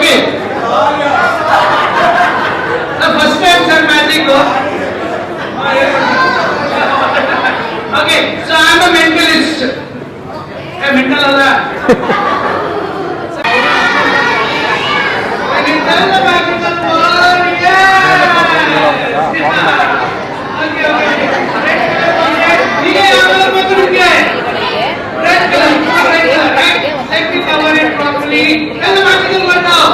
Okay. The first time sir magic. Okay, so I am a mentalist. Hey, mental alla. I can tell the magical word. Yeah. Okay, okay. ये आवाज मत रुकिए. Red color, right? Let me cover it properly. Tell the magical word now.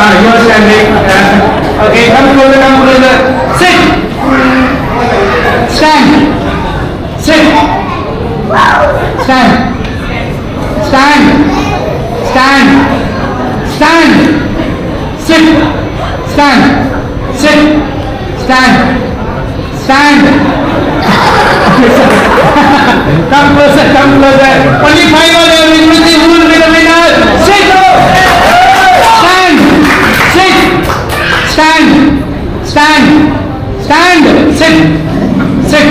You are standing. Okay, come closer, come closer. Sit. Stand. Sit. Stand. Stand. Stand. Stand. Sit. Stand. Sit. Stand. Stand. Come closer, come closer. Only 5 are there. We will see who will be the winner. Sit. Stand. Sit. Stand. Stand. Stand. Sit. Sit.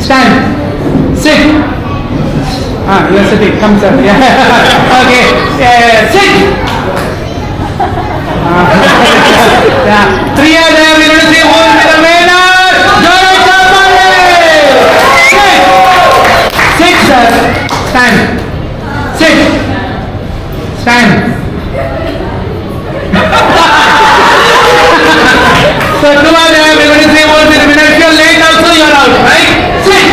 Stand. Sit. You are sitting. Come, sir. Yeah. Okay. Sit. Yeah. 3 are there. We will see who will be the winner. Joy Chapale. Sit. Sit, sir. Stand. Sit. Stand. So 2 are there. We will see who will be the winner. If you are late also, you are out. Right? Sit.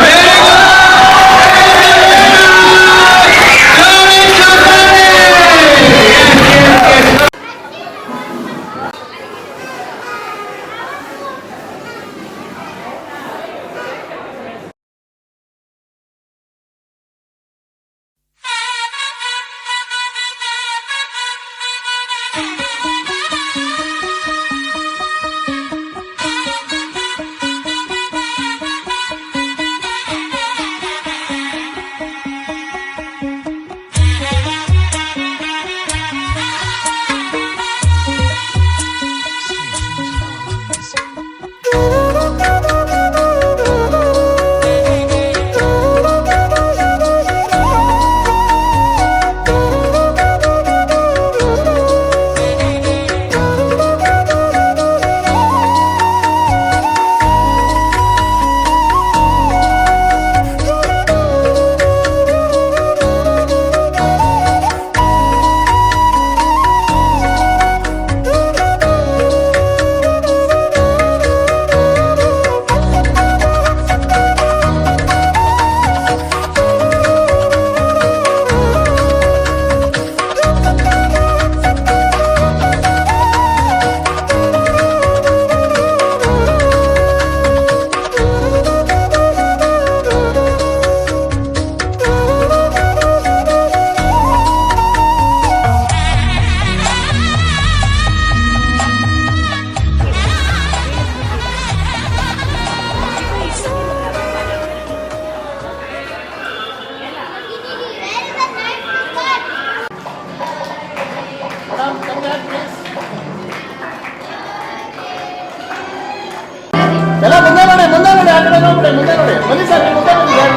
Very good. ಎಲ್ಲ ಮುಂದೆ ನೋಡಿ ಆ ಕಡೆ ನೋಡ್ಬಿಡಿ ಮುಂದೆ ನೋಡಿ ಬನ್ನಿ sir ಮುಂದೆ ಬನ್ನಿ ಸರ್